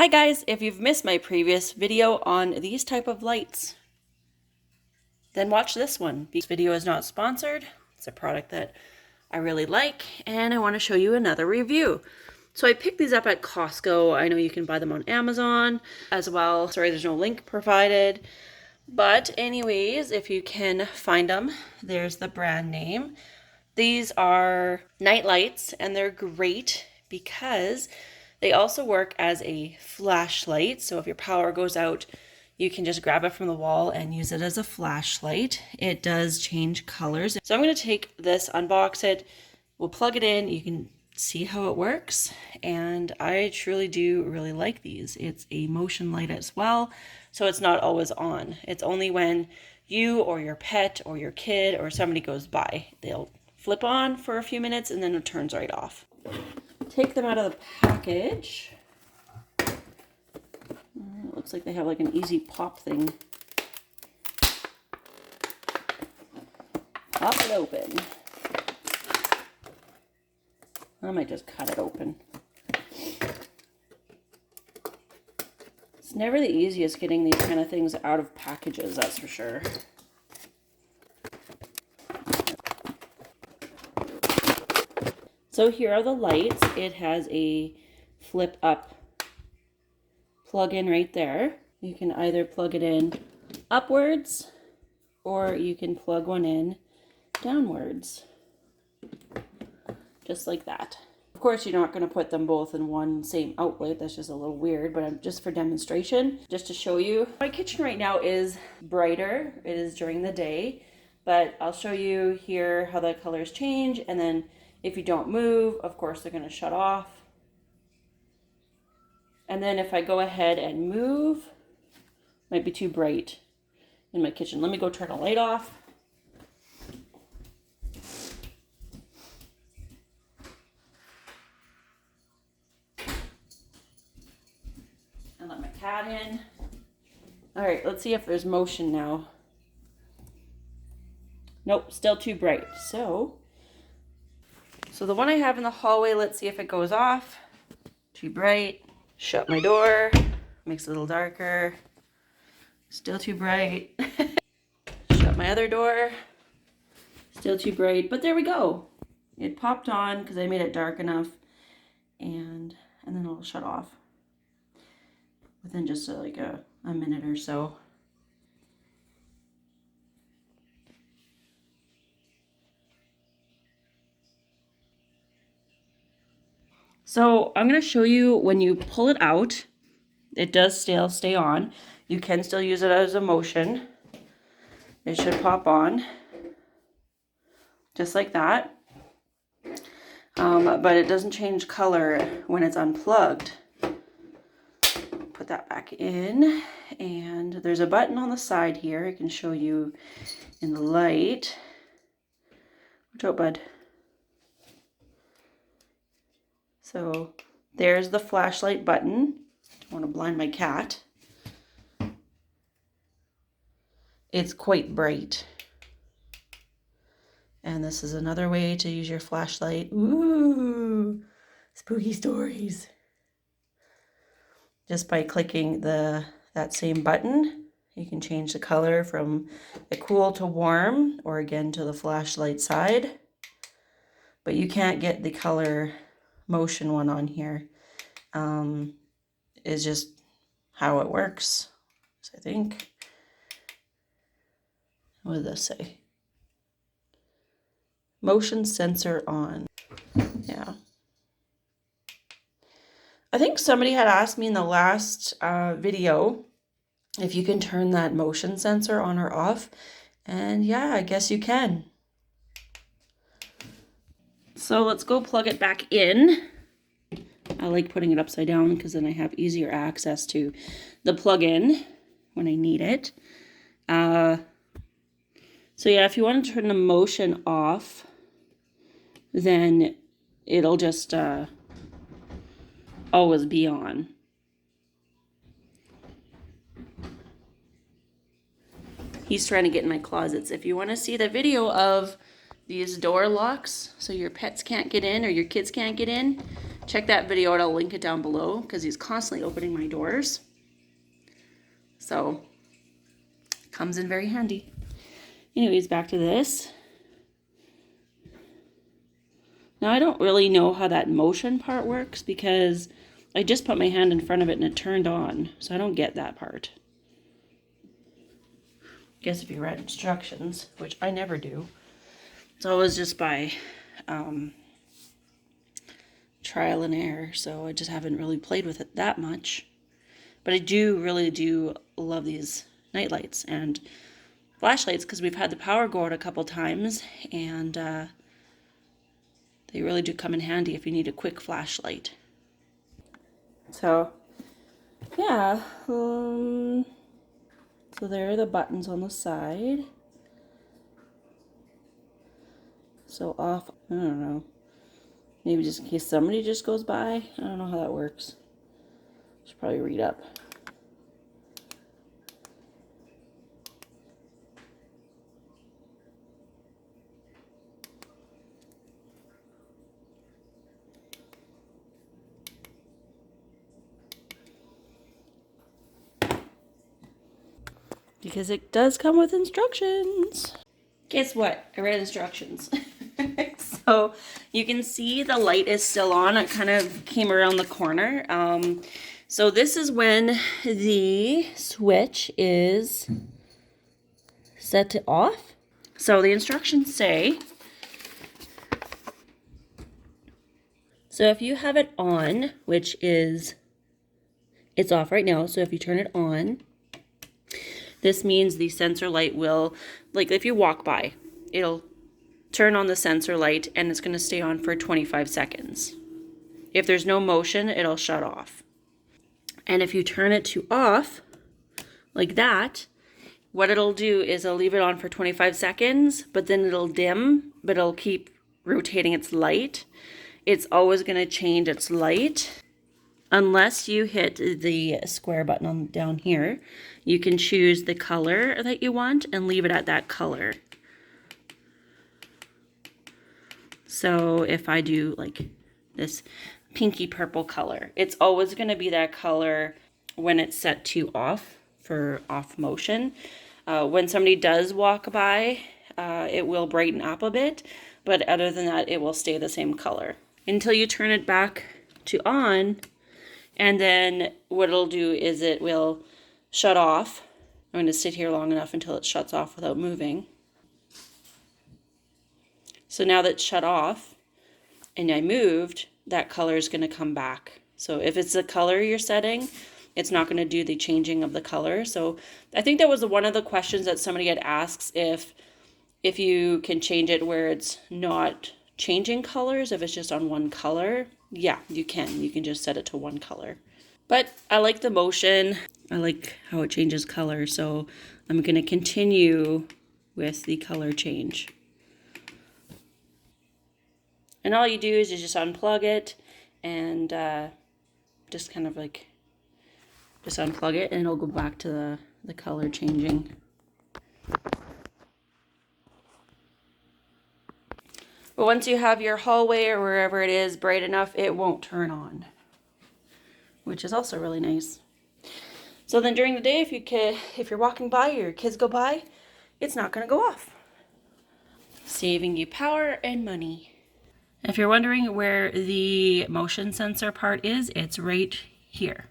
Hi guys, if you've missed my previous video on these type of lights, then watch this one. This video is not sponsored. It's a product that I really like and I want to show you another review. So I picked these up at Costco. I know you can buy them on Amazon as well. Sorry, there's no link provided. But anyways, if you can find them, there's the brand name. These are night lights and they're great because they also work as a flashlight. So if your power goes out, you can just grab it from the wall and use it as a flashlight. It does change colors. So I'm going to take this, unbox it. We'll plug it in. You can see how it works. And I truly do really like these. It's a motion light as well. So it's not always on. It's only when you or your pet or your kid or somebody goes by. They'll flip on for a few minutes and then it turns right off. Take them out of the package. It looks like they have like an easy pop thing. Pop it open. I might just cut it open. It's never the easiest getting these kind of things out of packages, that's for sure. So here are the lights. It has a flip up plug-in right there. You can either plug it in upwards or you can plug one in downwards. Just like that. Of course, you're not going to put them both in one same outlet. That's just a little weird, but just for demonstration, just to show you. My kitchen right now is brighter. It is during the day, but I'll show you here how the colors change, and then if you don't move, of course, they're going to shut off. And then if I go ahead and move, might be too bright in my kitchen. Let me go turn the light off. And let my cat in. All right, let's see if there's motion now. Nope, still too bright. So the one I have in the hallway, let's see if it goes off. Too bright. Shut my door. Makes it a little darker. Still too bright. Shut my other door. Still too bright, but there we go. It popped on because I made it dark enough, and then it'll shut off within just like a minute or so. So I'm going to show you when you pull it out, it does still stay on. You can still use it as a motion. It should pop on just like that. But it doesn't change color when it's unplugged. Put that back in, and there's a button on the side here. I can show you in the light. Watch out, bud. So there's the flashlight button. Don't want to blind my cat. It's quite bright. And this is another way to use your flashlight. Ooh, spooky stories. Just by clicking that same button, you can change the color from the cool to warm, or again to the flashlight side. But you can't get the color motion one on here. Is just how it works, I think. What does this say? Motion sensor on. Yeah. I think somebody had asked me in the last video if you can turn that motion sensor on or off. And yeah, I guess you can. So let's go plug it back in. I like putting it upside down because then I have easier access to the plug-in when I need it. So yeah, if you want to turn the motion off, then it'll just always be on. He's trying to get in my closets. If you want to see the video of these door locks so your pets can't get in or your kids can't get in, check that video out. I'll link it down below because he's constantly opening my doors. So, comes in very handy. Anyways, back to this. Now, I don't really know how that motion part works because I just put my hand in front of it and it turned on. So I don't get that part. I guess if you read instructions, which I never do. It's always just by trial and error. So I just haven't really played with it that much. But I really do love these night lights and flashlights because we've had the power go out a couple times, and they really do come in handy if you need a quick flashlight. So, yeah. So there are the buttons on the side. So off, I don't know. Maybe just in case somebody just goes by. I don't know how that works. Should probably read up. Because it does come with instructions. Guess what? I read instructions. So you can see the light is still on. It kind of came around the corner. So this is when the switch is set to off. So the instructions say, so if you have it on, which is, it's off right now. So if you turn it on, this means the sensor light will, like if you walk by, it'll turn on the sensor light and it's going to stay on for 25 seconds. If there's no motion, it'll shut off. And if you turn it to off, like that, what it'll do is it'll leave it on for 25 seconds, but then it'll dim, but it'll keep rotating its light. It's always going to change its light. Unless you hit the square button on down here, you can choose the color that you want and leave it at that color. So if I do like this pinky purple color, it's always going to be that color when it's set to off for off motion. When somebody does walk by, it will brighten up a bit, but other than that, it will stay the same color until you turn it back to on. And then what it'll do is it will shut off. I'm going to sit here long enough until it shuts off without moving. So now that it's shut off and I moved, that color is going to come back. So if it's the color you're setting, it's not going to do the changing of the color. So I think that was one of the questions that somebody had asked, if you can change it where it's not changing colors, if it's just on one color. Yeah, you can. You can just set it to one color. But I like the motion. I like how it changes color. So I'm going to continue with the color change. And all you do is you just unplug it and just kind of like just unplug it and it'll go back to the color changing. But once you have your hallway or wherever it is bright enough, it won't turn on, which is also really nice. So then during the day, if you're walking by or your kids go by, it's not going to go off, saving you power and money. If you're wondering where the motion sensor part is, it's right here.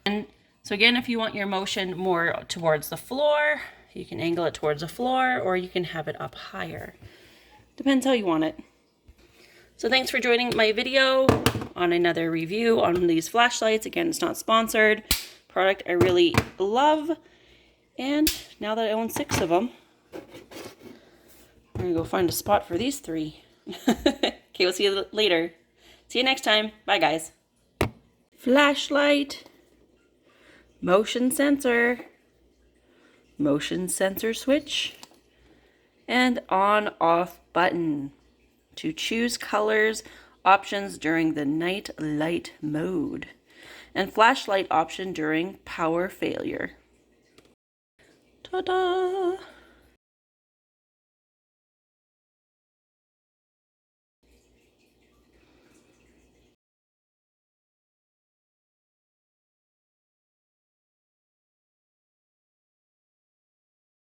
And so again, if you want your motion more towards the floor, you can angle it towards the floor or you can have it up higher. Depends how you want it. So thanks for joining my video on another review on these flashlights. Again, it's not sponsored. Product I really love. And now that I own 6 of them, I'm going to go find a spot for these 3. Okay, we'll see you later. See you next time. Bye, guys. Flashlight. Motion sensor switch, and on/off button to choose colors options during the night light mode, and flashlight option during power failure. Ta-da!